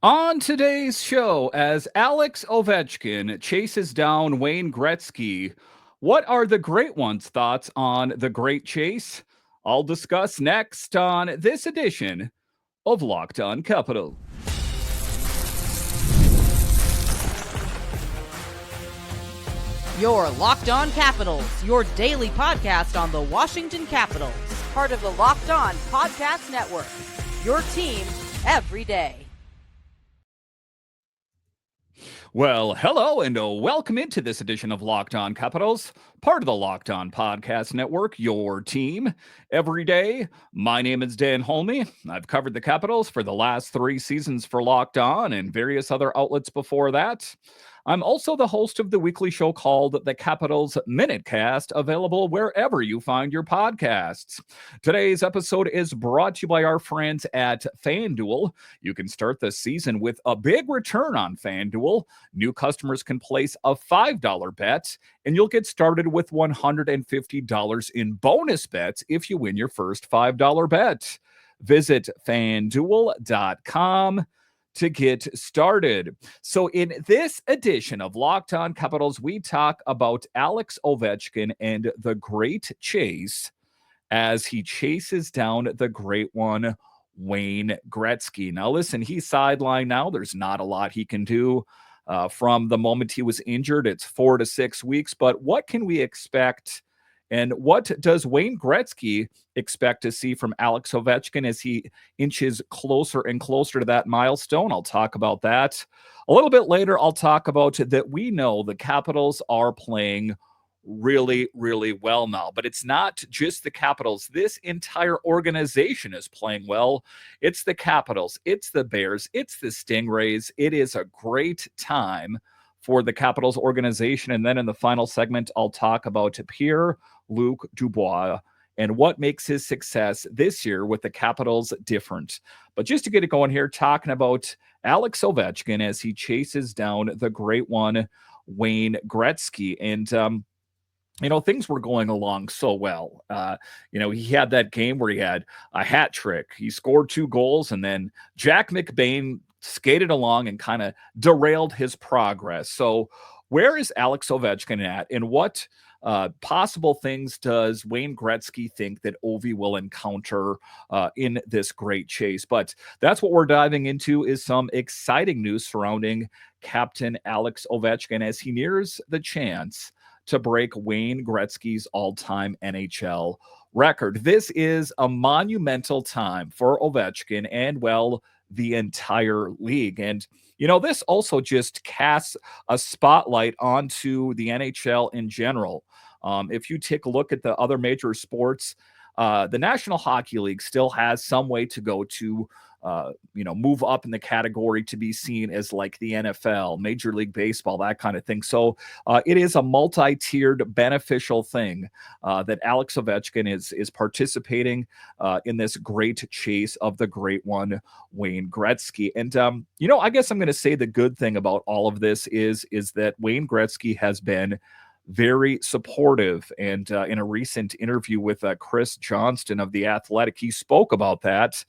On today's show, as Alex Ovechkin chases down Wayne Gretzky, what are the great ones' thoughts on the great chase? I'll discuss next on this edition of Locked On Capital. Your Locked On Capitals, your daily podcast on the Washington Capitals, part of the Locked On Podcast Network. Your team every day. Well, hello and welcome into this edition of Locked On Capitals, part of the Locked On Podcast Network, your team every day. My name is Dan Holme. I've covered the Capitals for the last 3 seasons for Locked On and various other outlets before that. I'm also the host of the weekly show called The Capitals Minutecast, available wherever you find your podcasts. Today's episode is brought to you by our friends at FanDuel. You can start the season with a big return on FanDuel. New customers can place a $5 bet, and you'll get started with $150 in bonus bets if you win your first $5 bet. Visit FanDuel.com to get started. So in this edition of Locked On Capitals, we talk about Alex Ovechkin and the great chase as he chases down the great one, Wayne Gretzky. Now, listen, he's sidelined now. There's not a lot he can do from the moment he was injured. It's 4 to 6 weeks, but what can we expect? And what does Wayne Gretzky expect to see from Alex Ovechkin as he inches closer and closer to that milestone? I'll talk about that. A little bit later, I'll talk about that we know the Capitals are playing really, really well now. But it's not just the Capitals. This entire organization is playing well. It's the Capitals. It's the Bears. It's the Stingrays. It is a great time for the Capitals organization. And then in the final segment, I'll talk about Pierre-Luc Dubois and what makes his success this year with the Capitals different. But just to get it going here, talking about Alex Ovechkin as he chases down the great one, Wayne Gretzky. And, things were going along so well. He had that game where he had a hat trick. He scored 2 goals, and then Jack McBain skated along and kind of derailed his progress. So where is Alex Ovechkin at, and what possible things does Wayne Gretzky think that Ovi will encounter in this great chase? But that's what we're diving into, is some exciting news surrounding Captain Alex Ovechkin as he nears the chance to break Wayne Gretzky's all-time NHL record. This is a monumental time for Ovechkin and, well, the entire league. And, this also just casts a spotlight onto the NHL in general. If you take a look at the other major sports, the National Hockey League still has some way to go to, move up in the category to be seen as like the NFL, Major League Baseball, that kind of thing. So it is a multi-tiered beneficial thing that Alex Ovechkin is participating in this great chase of the great one, Wayne Gretzky. And, I guess I'm going to say the good thing about all of this is that Wayne Gretzky has been very supportive. And in a recent interview with Chris Johnston of The Athletic, he spoke about that.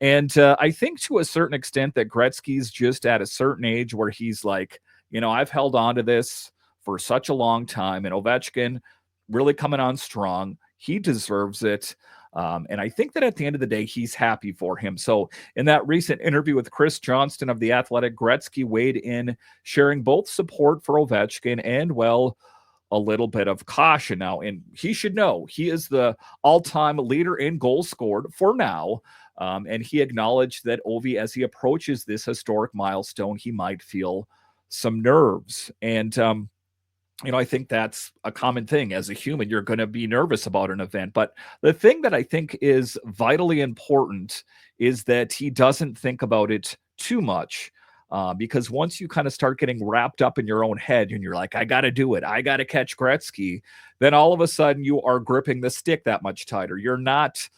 And I think to a certain extent that Gretzky's just at a certain age where he's like, I've held on to this for such a long time. And Ovechkin really coming on strong. He deserves it. And I think that at the end of the day, he's happy for him. So in that recent interview with Chris Johnston of The Athletic, Gretzky weighed in, sharing both support for Ovechkin and, well, a little bit of caution now. And he should know he is the all-time leader in goals scored for now. And he acknowledged that Ovi, as he approaches this historic milestone, he might feel some nerves. And, I think that's a common thing. As a human, you're going to be nervous about an event. But the thing that I think is vitally important is that he doesn't think about it too much. Because once you kind of start getting wrapped up in your own head and you're like, I got to do it, I got to catch Gretzky, then all of a sudden you are gripping the stick that much tighter. You're not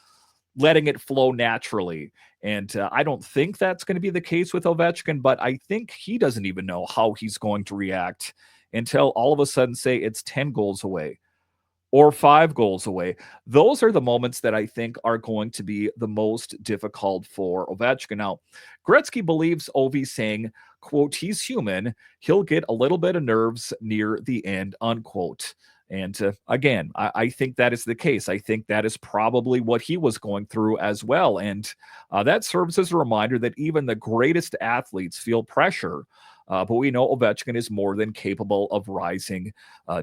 letting it flow naturally. And I don't think that's going to be the case with Ovechkin, but I think he doesn't even know how he's going to react until all of a sudden, say, it's 10 goals away or 5 goals away. Those are the moments that I think are going to be the most difficult for Ovechkin. Now, Gretzky believes Ovi saying, quote, he's human. He'll get a little bit of nerves near the end, unquote. And again, I think that is the case. I think that is probably what he was going through as well. And that serves as a reminder that even the greatest athletes feel pressure. But we know Ovechkin is more than capable of rising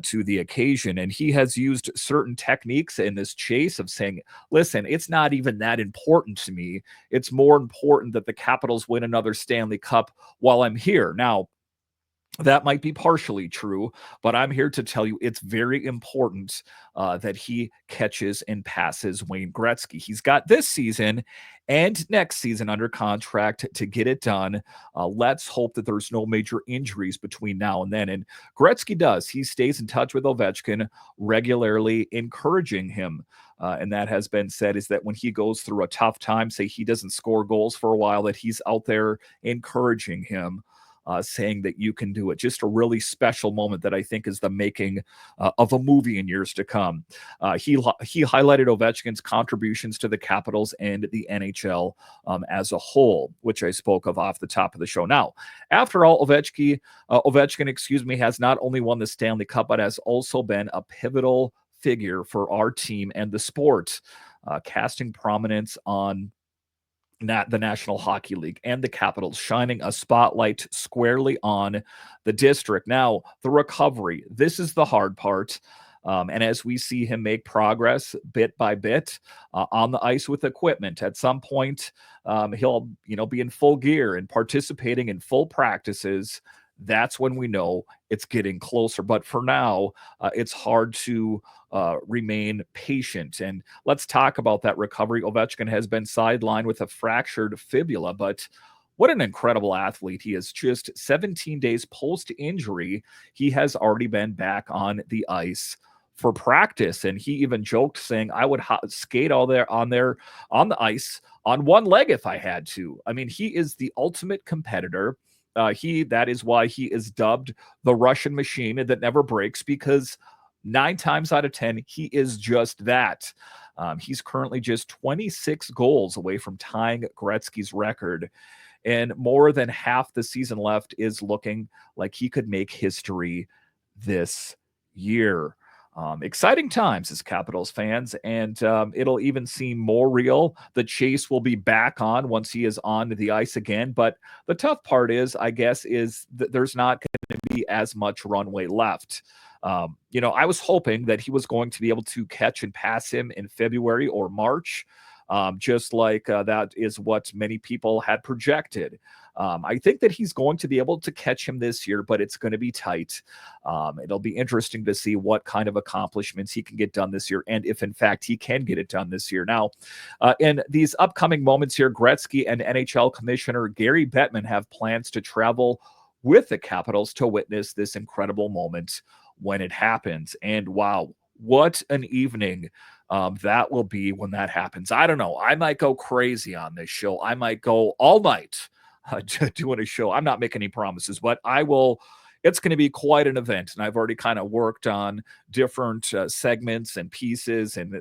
to the occasion. And he has used certain techniques in this chase of saying, listen, it's not even that important to me. It's more important that the Capitals win another Stanley Cup while I'm here. Now, that might be partially true, but I'm here to tell you it's very important that he catches and passes Wayne Gretzky. He's got this season and next season under contract to get it done. Let's hope that there's no major injuries between now and then. And Gretzky does. He stays in touch with Ovechkin regularly, encouraging him. And that has been said is that when he goes through a tough time, say he doesn't score goals for a while, that he's out there encouraging him. Saying that you can do it. Just a really special moment that I think is the making of a movie in years to come. He highlighted Ovechkin's contributions to the Capitals and the NHL as a whole, which I spoke of off the top of the show. Now, after all, Ovechkin, has not only won the Stanley Cup, but has also been a pivotal figure for our team and the sport, casting prominence on the National Hockey League and the Capitals, shining a spotlight squarely on the district. Now, the recovery, this is the hard part. And as we see him make progress bit by bit on the ice with equipment, at some point he'll be in full gear and participating in full practices. That's when we know it's getting closer. But for now, it's hard to remain patient. And let's talk about that recovery. Ovechkin has been sidelined with a fractured fibula, but what an incredible athlete he is. Just 17 days post-injury, he has already been back on the ice for practice. And he even joked saying, I would skate on the ice on one leg if I had to. I mean, he is the ultimate competitor. That is why he is dubbed the Russian machine that never breaks, because 9 times out of 10, he is just that. He's currently just 26 goals away from tying Gretzky's record, and more than half the season left is looking like he could make history this year. Exciting times as Capitals fans, and it'll even seem more real. The chase will be back on once he is on the ice again. But the tough part is, I guess, is that there's not going to be as much runway left. I was hoping that he was going to be able to catch and pass him in February or March, just like that is what many people had projected. I think that he's going to be able to catch him this year, but it's going to be tight. It'll be interesting to see what kind of accomplishments he can get done this year, and if in fact he can get it done this year. Now, in these upcoming moments here, Gretzky and NHL Commissioner Gary Bettman have plans to travel with the Capitals to witness this incredible moment when it happens. And wow, what an evening that will be when that happens. I don't know. I might go crazy on this show. I might go all night doing a show. I'm not making any promises, but I will. It's going to be quite an event. And I've already kind of worked on different segments and pieces and,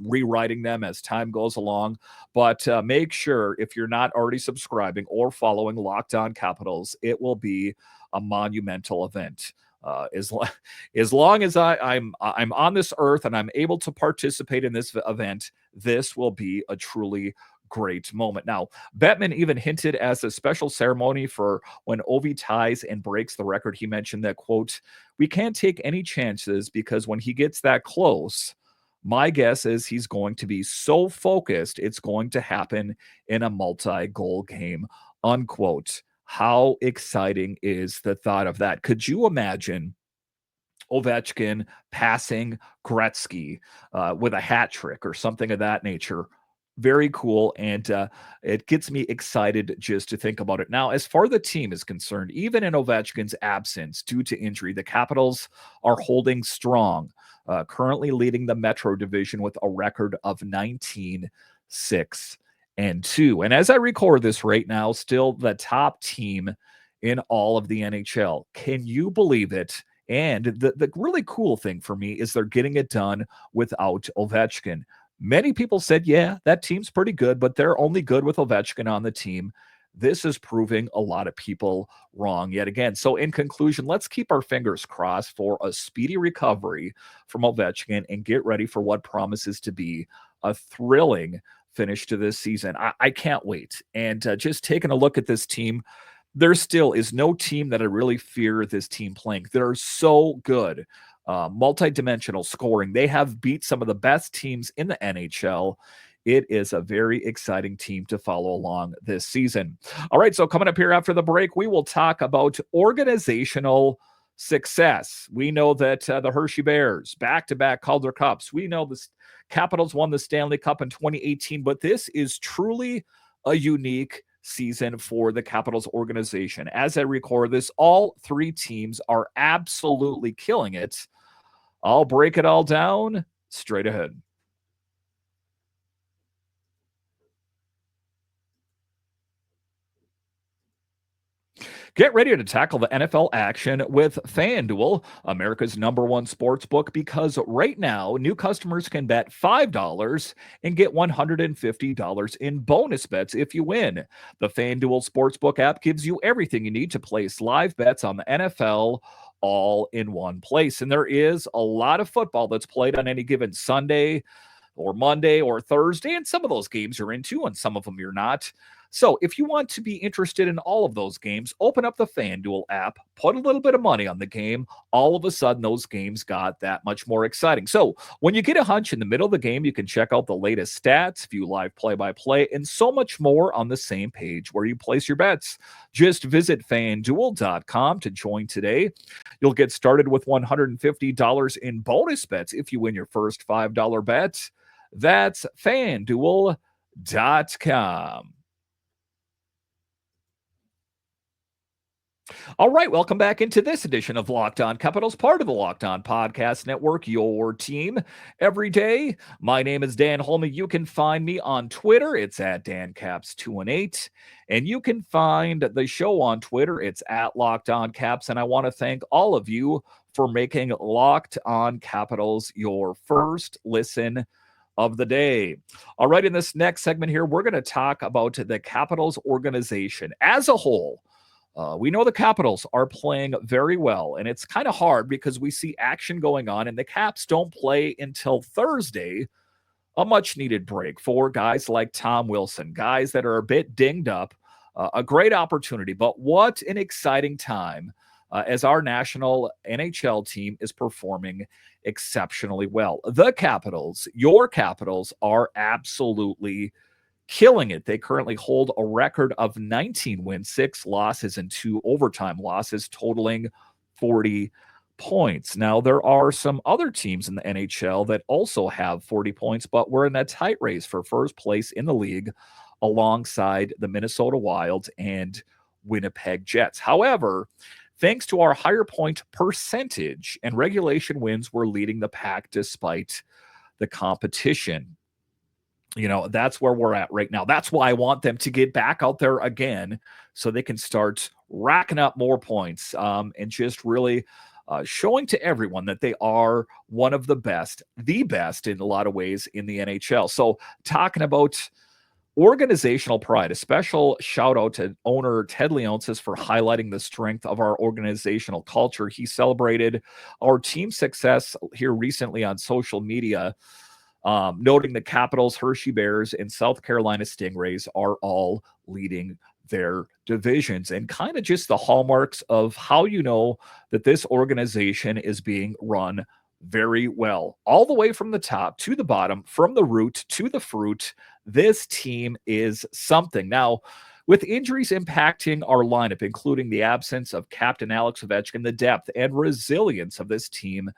rewriting them as time goes along. But make sure, if you're not already subscribing or following Locked On Capitals, it will be a monumental event. As long as I'm on this earth and I'm able to participate in this event, this will be a truly great moment. Now, Bettman even hinted as a special ceremony for when Ovi ties and breaks the record. He mentioned that, quote, we can't take any chances because when he gets that close, my guess is he's going to be so focused, it's going to happen in a multi-goal game, unquote. How exciting is the thought of that? Could you imagine Ovechkin passing Gretzky with a hat trick or something of that nature? Very cool, and it gets me excited just to think about it. Now, as far as the team is concerned, even in Ovechkin's absence due to injury, the Capitals are holding strong, currently leading the Metro Division with a record of 19-6-2. And as I record this right now, still the top team in all of the NHL. Can you believe it? And the really cool thing for me is they're getting it done without Ovechkin. Many people said, yeah, that team's pretty good, but they're only good with Ovechkin on the team. This is proving a lot of people wrong yet again. So, in conclusion, let's keep our fingers crossed for a speedy recovery from Ovechkin and get ready for what promises to be a thrilling finish to this season. I can't wait. And just taking a look at this team, there still is no team that I really fear this team playing. They're so good. Multi-dimensional scoring. They have beat some of the best teams in the NHL. It is a very exciting team to follow along this season. All right, so coming up here after the break, we will talk about organizational success. We know that the Hershey Bears, back-to-back Calder Cups. We know the Capitals won the Stanley Cup in 2018, but this is truly a unique season for the Capitals organization. As I record this, all three teams are absolutely killing it. I'll break it all down straight ahead. Get ready to tackle the NFL action with FanDuel, America's #1 sports book, because right now, new customers can bet $5 and get $150 in bonus bets if you win. The FanDuel Sportsbook app gives you everything you need to place live bets on the NFL all in one place. And there is a lot of football that's played on any given Sunday or Monday or Thursday, and some of those games you're into and some of them you're not. So if you want to be interested in all of those games, open up the FanDuel app, put a little bit of money on the game. All of a sudden, those games got that much more exciting. So when you get a hunch in the middle of the game, you can check out the latest stats, view live play-by-play, and so much more on the same page where you place your bets. Just visit FanDuel.com to join today. You'll get started with $150 in bonus bets if you win your first $5 bet. That's FanDuel.com. All right, welcome back into this edition of Locked On Capitals, part of the Locked On Podcast Network, your team every day. My name is Dan Holme. You can find me on Twitter. It's at DanCaps218. And you can find the show on Twitter. It's at Locked On Caps. And I want to thank all of you for making Locked On Capitals your first listen of the day. All right, in this next segment here, we're going to talk about the Capitals organization as a whole. We know the Capitals are playing very well, and it's kind of hard because we see action going on, and the Caps don't play until Thursday, a much-needed break for guys like Tom Wilson, guys that are a bit dinged up, a great opportunity. But what an exciting time as our national NHL team is performing exceptionally well. The Capitals, your Capitals, are absolutely killing it. They currently hold a record of 19 wins, 6 losses, and 2 overtime losses, totaling 40 points. Now, there are some other teams in the NHL that also have 40 points, but we're in a tight race for first place in the league alongside the Minnesota Wild and Winnipeg Jets. However, thanks to our higher point percentage and regulation wins, we're leading the pack despite the competition. You know, that's where we're at right now. That's why I want them to get back out there again so they can start racking up more points and just really showing to everyone that they are one of the best in a lot of ways in the NHL. So talking about organizational pride, a special shout out to owner Ted Leonsis for highlighting the strength of our organizational culture. He celebrated our team success here recently on social media, noting the Capitals, Hershey Bears, and South Carolina Stingrays are all leading their divisions, and kind of just the hallmarks of how you know that this organization is being run very well. All the way from the top to the bottom, from the root to the fruit, this team is something. Now, with injuries impacting our lineup, including the absence of Captain Alex Ovechkin, the depth and resilience of this team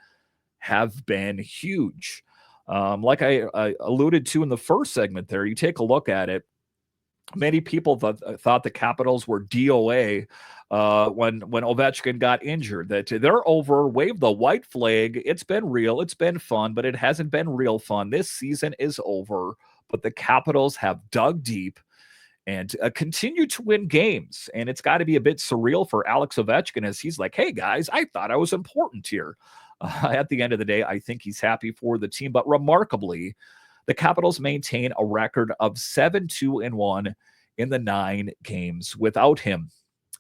have been huge. Like I alluded to in the first segment there, you take a look at it, many people thought the Capitals were DOA when Ovechkin got injured, that they're over, wave the white flag. It's been real. It's been fun, but it hasn't been real fun. This season is over, but the Capitals have dug deep and continue to win games. And it's got to be a bit surreal for Alex Ovechkin as he's like, hey, guys, I thought I was important here. At the end of the day, I think he's happy for the team. But remarkably, the Capitals maintain a record of 7-2-1 in the 9 games without him.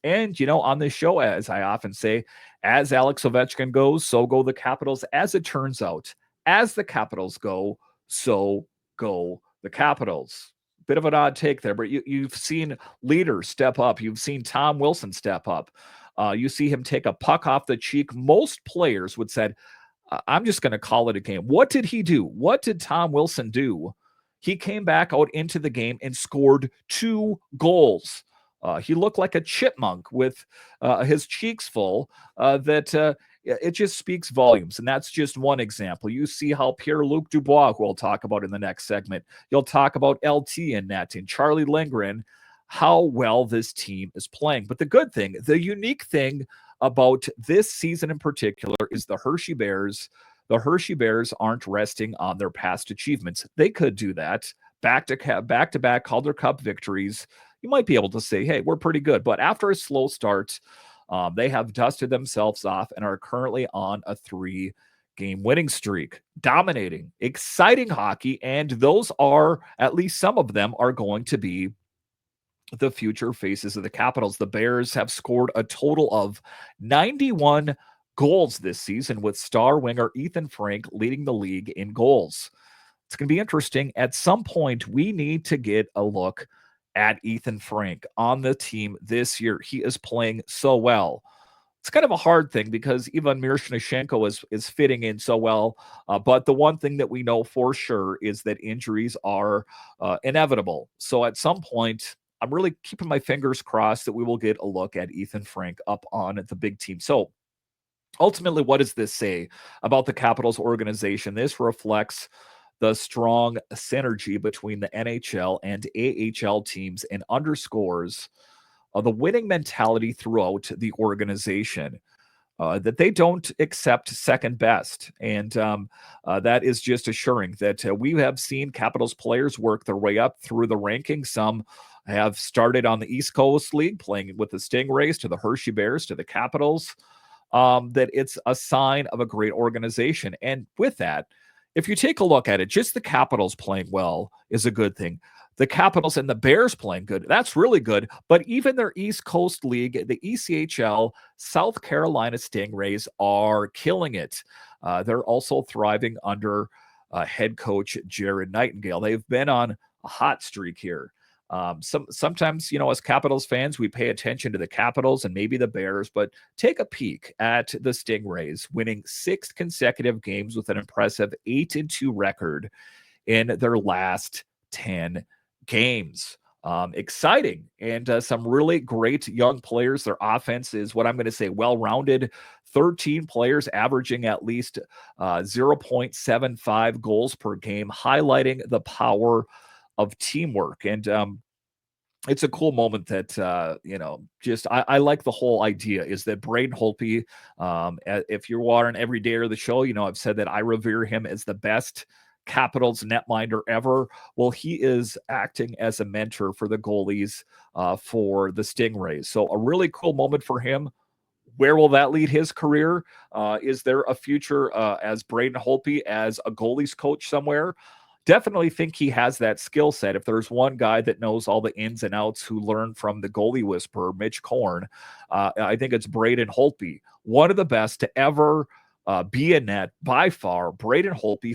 And, on this show, as I often say, as Alex Ovechkin goes, so go the Capitals. As it turns out, as the Capitals go, so go the Capitals. Bit of an odd take there, but you've seen leaders step up. You've seen Tom Wilson step up. You see him take a puck off the cheek. Most players would say, I'm just going to call it a game. What did he do? What did Tom Wilson do? He came back out into the game and scored 2 goals. He looked like a chipmunk with his cheeks full. It just speaks volumes. And that's just one example. You see how Pierre-Luc Dubois, who we'll talk about in the next segment, you'll talk about LT in net and Charlie Lindgren, how well this team is playing. But the good thing, the unique thing about this season in particular is the Hershey Bears. The Hershey Bears aren't resting on their past achievements. They could do that. Back-to-back Calder Cup victories. You might be able to say, hey, we're pretty good. But after a slow start, they have dusted themselves off and are currently on a 3-game winning streak, dominating, exciting hockey. And those are, at least some of them, are going to be the future faces of the Capitals. The Bears have scored a total of 91 goals this season, with star winger Ethan Frank leading the league in goals. It's going to be interesting. At some point, we need to get a look at Ethan Frank on the team this year. He is playing so well. It's kind of a hard thing because Ivan Miroshnichenko is fitting in so well. But the one thing that we know for sure is that injuries are inevitable. So at some point, I'm really keeping my fingers crossed that we will get a look at Ethan Frank up on the big team. So ultimately, what does this say about the Capitals organization? This reflects the strong synergy between the NHL and AHL teams and underscores the winning mentality throughout the organization, that they don't accept second best. And that is just assuring that we have seen Capitals players work their way up through the rankings. Some have started on the East Coast League, playing with the Stingrays, to the Hershey Bears, to the Capitals, that it's a sign of a great organization. And with that, if you take a look at it, just the Capitals playing well is a good thing. The Capitals and the Bears playing good, that's really good. But even their East Coast League, the ECHL, South Carolina Stingrays are killing it. They're also thriving under head coach Jared Nightingale. They've been on a hot streak here. Sometimes, as Capitals fans, we pay attention to the Capitals and maybe the Bears, but take a peek at the Stingrays, winning 6 consecutive games with an impressive 8-2 record in their last 10 games. Exciting, and some really great young players. Their offense is what I'm going to say well-rounded. 13 players averaging at least 0.75 goals per game, highlighting the power of teamwork. And it's a cool moment that, I like the whole idea is that Braden Holtby, if you are an everydayer of the show, I've said that I revere him as the best Capitals netminder ever. Well, he is acting as a mentor for the goalies for the Stingrays. So a really cool moment for him. Where will that lead his career? Is there a future as Braden Holtby as a goalies coach somewhere? Definitely think he has that skill set. If there's one guy that knows all the ins and outs who learned from the goalie whisperer, Mitch Korn, I think it's Braden Holtby. One of the best to ever be in net by far. Braden Holtby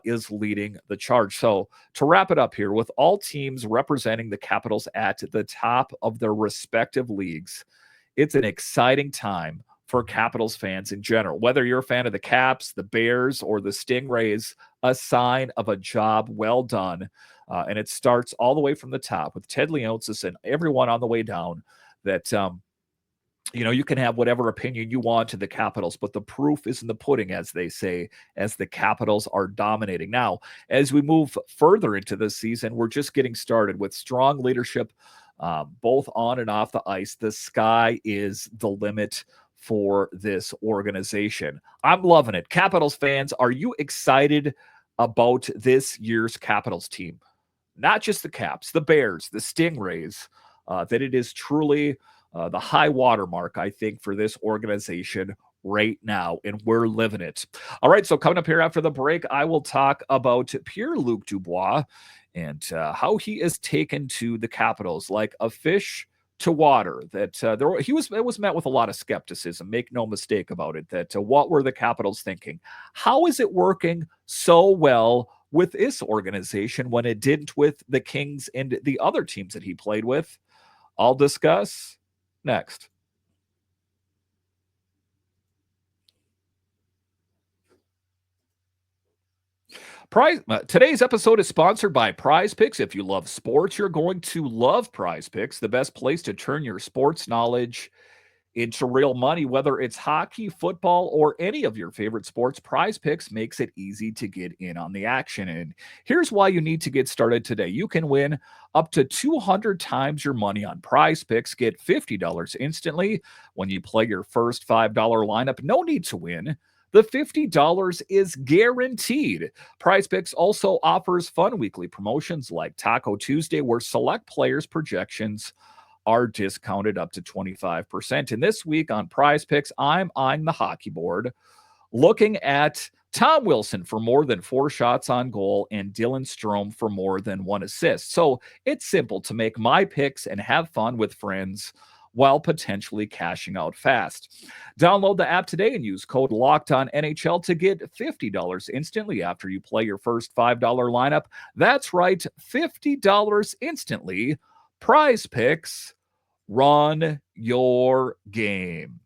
is leading the charge. So to wrap it up here, with all teams representing the Capitals at the top of their respective leagues, it's an exciting time for Capitals fans in general. Whether you're a fan of the Caps, the Bears, or the Stingrays, a sign of a job well done. And it starts all the way from the top with Ted Leonsis and everyone on the way down that, you can have whatever opinion you want to the Capitals, but the proof is in the pudding, as they say, as the Capitals are dominating. Now, as we move further into this season, we're just getting started with strong leadership, both on and off the ice. The sky is the limit for this organization. I'm loving it. Capitals fans, are you excited about this year's Capitals team? not just the Caps, the Bears, the Stingrays, that it is truly the high watermark, I think, for this organization right now, and we're living it. All right, so coming up here after the break, I will talk about Pierre-Luc Dubois and how he is taken to the Capitals like a fish to water. That it was met with a lot of skepticism. Make no mistake about it. That what were the Capitals thinking? How is it working so well with this organization when it didn't with the Kings and the other teams that he played with? I'll discuss next. Today's episode is sponsored by Prize Picks. If you love sports, you're going to love Prize Picks, the best place to turn your sports knowledge into real money. Whether it's hockey, football, or any of your favorite sports, Prize Picks makes it easy to get in on the action. And here's why you need to get started today. You can win up to 200 times your money on Prize Picks. Get $50 instantly when you play your first $5 lineup. No need to win. The $50 is guaranteed. Prize Picks also offers fun weekly promotions like Taco Tuesday, where select players' projections are discounted up to 25%. And this week on Prize Picks, I'm eyeing the hockey board, looking at Tom Wilson for more than 4 shots on goal and Dylan Strome for more than 1 assist. So it's simple to make my picks and have fun with friends while potentially cashing out fast. Download the app today and use code LOCKEDONNHL to get $50 instantly after you play your first $5 lineup. That's right, $50 instantly. Prize Picks, run your game.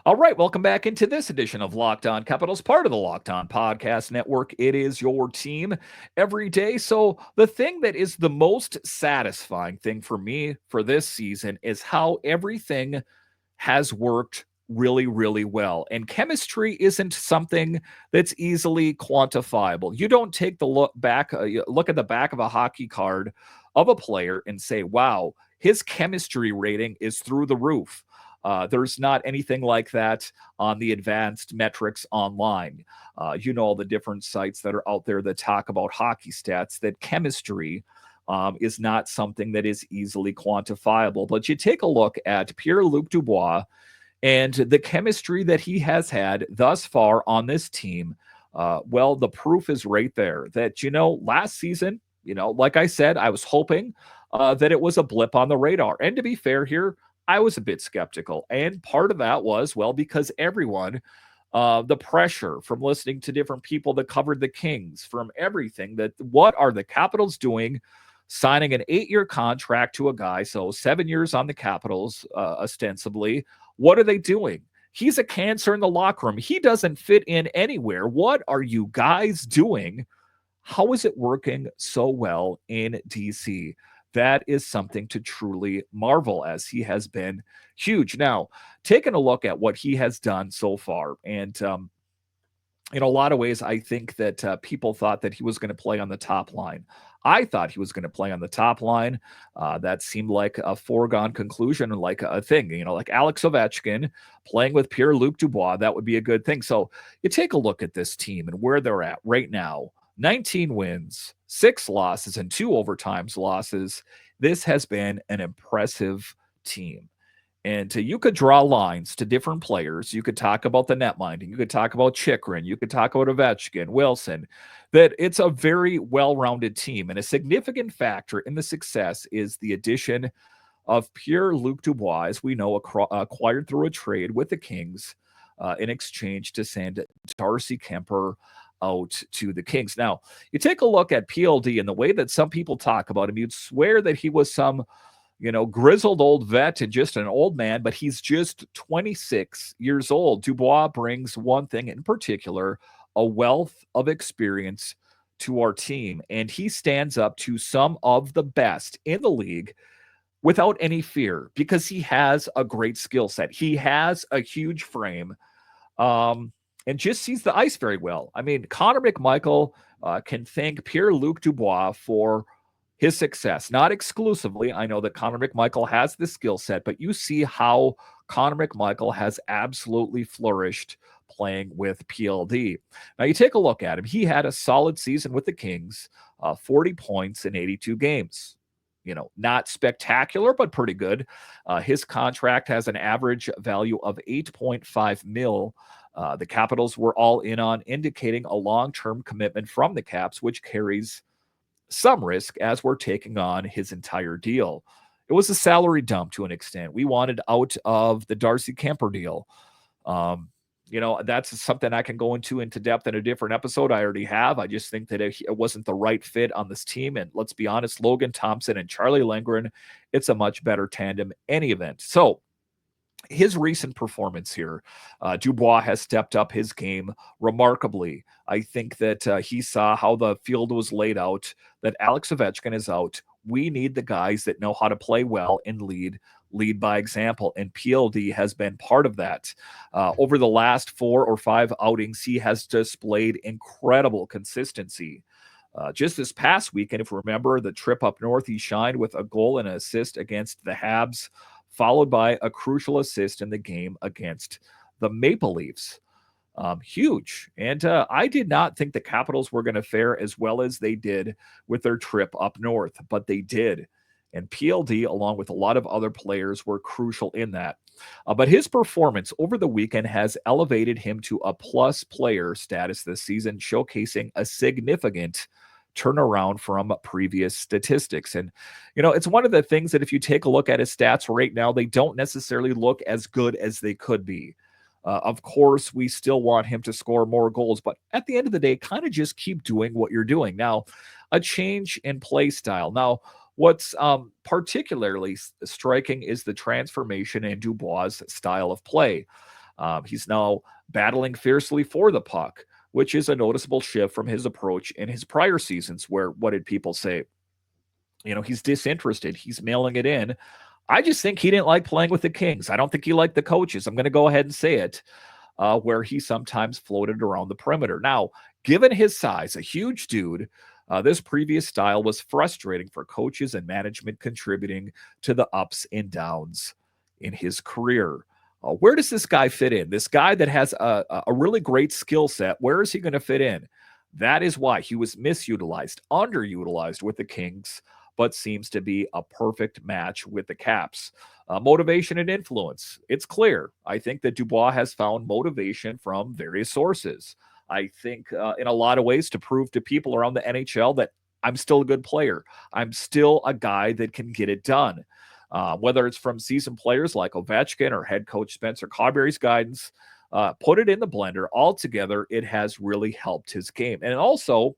All right, welcome back into this edition of Locked On Capitals, part of the Locked On Podcast Network. It is your team every day. So the thing that is the most satisfying thing for me for this season is how everything has worked really, really well. And chemistry isn't something that's easily quantifiable. You don't take the look at the back of a hockey card of a player and say, wow, his chemistry rating is through the roof. There's not anything like that on the advanced metrics online. All the different sites that are out there that talk about hockey stats, that chemistry is not something that is easily quantifiable. But you take a look at Pierre-Luc Dubois and the chemistry that he has had thus far on this team. Well, the proof is right there that, last season, like I said, I was hoping that it was a blip on the radar. And to be fair here, I was a bit skeptical. And part of that was, because everyone, the pressure from listening to different people that covered the Kings, from everything, that what are the Capitals doing, signing an 8-year contract to a guy, so 7 years on the Capitals, ostensibly. What are they doing? He's a cancer in the locker room. He doesn't fit in anywhere. What are you guys doing? How is it working so well in DC? That is something to truly marvel, as he has been huge. Now, taking a look at what he has done so far, and in a lot of ways, I think that people thought that he was going to play on the top line. I thought he was going to play on the top line. That seemed like a foregone conclusion, and like a thing, like Alex Ovechkin playing with Pierre-Luc Dubois. That would be a good thing. So you take a look at this team and where they're at right now. 19 wins, 6 losses, and 2 overtimes losses. This has been an impressive team. And you could draw lines to different players. You could talk about the netminding. You could talk about Chychrun. You could talk about Ovechkin, Wilson. That it's a very well-rounded team. And a significant factor in the success is the addition of Pierre-Luc Dubois, as we know, acquired through a trade with the Kings in exchange to send Darcy Kemper out to the Kings. Now, you take a look at PLD and the way that some people talk about him, you'd swear that he was some, grizzled old vet and just an old man, but he's just 26 years old. Dubois brings one thing in particular, a wealth of experience to our team, and he stands up to some of the best in the league without any fear because he has a great skill set. He has a huge frame. And just sees the ice very well. I mean, Connor McMichael can thank Pierre-Luc Dubois for his success. Not exclusively. I know that Connor McMichael has the skill set, but you see how Connor McMichael has absolutely flourished playing with PLD. Now, you take a look at him. He had a solid season with the Kings, 40 points in 82 games. Not spectacular, but pretty good. His contract has an average value of $8.5 million. The Capitals were all in on, indicating a long-term commitment from the Caps, which carries some risk as we're taking on his entire deal. It was a salary dump to an extent. We wanted out of the Darcy Kemper deal. That's something I can go into depth in a different episode. I already have. I just think that it wasn't the right fit on this team. And let's be honest, Logan Thompson and Charlie Lindgren, it's a much better tandem any event. So his recent performance here, Dubois has stepped up his game remarkably. I think that he saw how the field was laid out, that Alex Ovechkin is out. We need the guys that know how to play well and lead by example, and PLD has been part of that. Over the last 4 or 5 outings, he has displayed incredible consistency. Just this past weekend, if you remember, the trip up north, he shined with a goal and an assist against the Habs, followed by a crucial assist in the game against the Maple Leafs. Huge. And I did not think the Capitals were going to fare as well as they did with their trip up north, but they did. And PLD, along with a lot of other players, were crucial in that. But his performance over the weekend has elevated him to a plus player status this season, showcasing a significant turnaround from previous statistics. And, it's one of the things that if you take a look at his stats right now, they don't necessarily look as good as they could be. Of course, we still want him to score more goals, but at the end of the day, kind of just keep doing what you're doing. Now, a change in play style. Now, what's particularly striking is the transformation in Dubois' style of play. He's now battling fiercely for the puck, which is a noticeable shift from his approach in his prior seasons where, what did people say? He's disinterested. He's mailing it in. I just think he didn't like playing with the Kings. I don't think he liked the coaches. I'm going to go ahead and say it, where he sometimes floated around the perimeter. Now, given his size, a huge dude, this previous style was frustrating for coaches and management, contributing to the ups and downs in his career. Where does this guy fit in? This guy that has a really great skill set, where is he going to fit in? That is why he was misutilized, underutilized with the Kings, but seems to be a perfect match with the Caps. Motivation and influence. It's clear. I think that Dubois has found motivation from various sources. I think in a lot of ways to prove to people around the NHL that I'm still a good player. I'm still a guy that can get it done. Whether it's from seasoned players like Ovechkin or head coach Spencer Carbery's guidance, put it in the blender. Altogether, it has really helped his game. And also,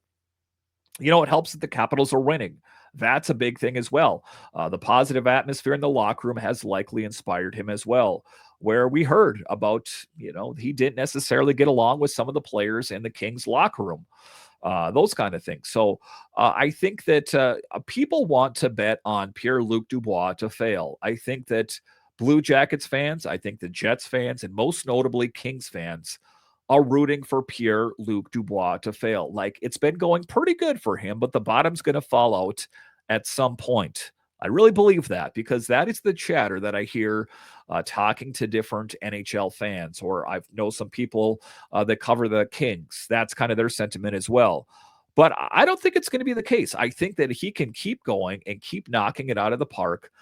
it helps that the Capitals are winning. That's a big thing as well. The positive atmosphere in the locker room has likely inspired him as well, where we heard about, he didn't necessarily get along with some of the players in the Kings locker room, those kind of things. So I think that people want to bet on Pierre-Luc Dubois to fail. I think that Blue Jackets fans, I think the Jets fans, and most notably Kings fans are rooting for Pierre-Luc Dubois to fail. Like, it's been going pretty good for him, but the bottom's going to fall out at some point. I really believe that, because that is the chatter that I hear talking to different NHL fans, or I know some people that cover the Kings. That's kind of their sentiment as well. But I don't think it's going to be the case. I think that he can keep going and keep knocking it out of the park.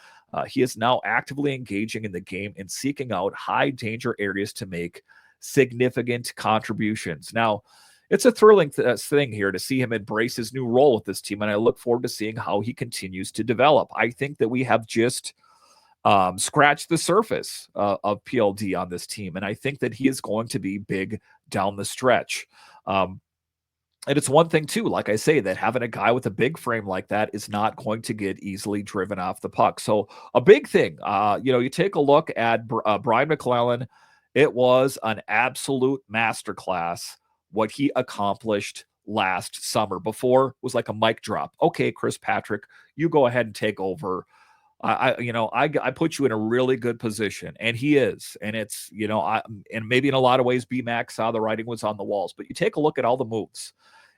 He is now actively engaging in the game and seeking out high danger areas to make significant contributions. Now, it's a thrilling thing here to see him embrace his new role with this team, and I look forward to seeing how he continues to develop. I think that we have just scratched the surface of PLD on this team, and I think that he is going to be big down the stretch. And it's one thing, too, like I say, that having a guy with a big frame like that is not going to get easily driven off the puck. So a big thing, you take a look at Brian McClellan. It was an absolute masterclass what he accomplished last summer. Before was like a mic drop. Okay, Chris Patrick, you go ahead and take over. I put you in a really good position, and he is. And it's, and maybe in a lot of ways, B-Mac saw the writing was on the walls. But you take a look at all the moves.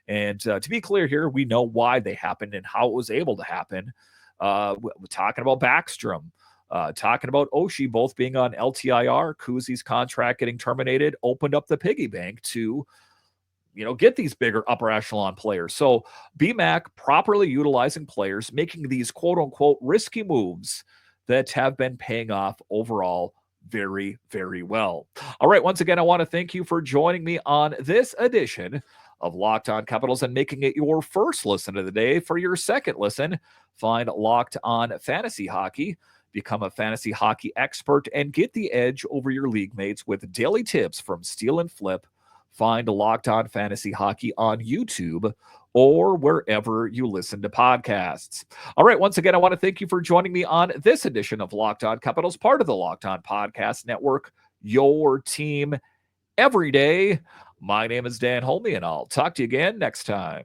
And to be clear here, we know why they happened and how it was able to happen. We're talking about Backstrom. Talking about Oshie both being on LTIR, Kuzi's contract getting terminated, opened up the piggy bank to get these bigger upper echelon players. So BMAC properly utilizing players, making these quote unquote risky moves that have been paying off overall very, very well. All right. Once again, I want to thank you for joining me on this edition of Locked On Capitals and making it your first listen of the day. For your second listen, find Locked On Fantasy Hockey. Become a fantasy hockey expert and get the edge over your league mates with daily tips from Steal and Flip. Find Locked On Fantasy Hockey on YouTube or wherever you listen to podcasts. All right, once again, I want to thank you for joining me on this edition of Locked On Capitals, part of the Locked On Podcast Network, your team every day. My name is Dan Holme, and I'll talk to you again next time.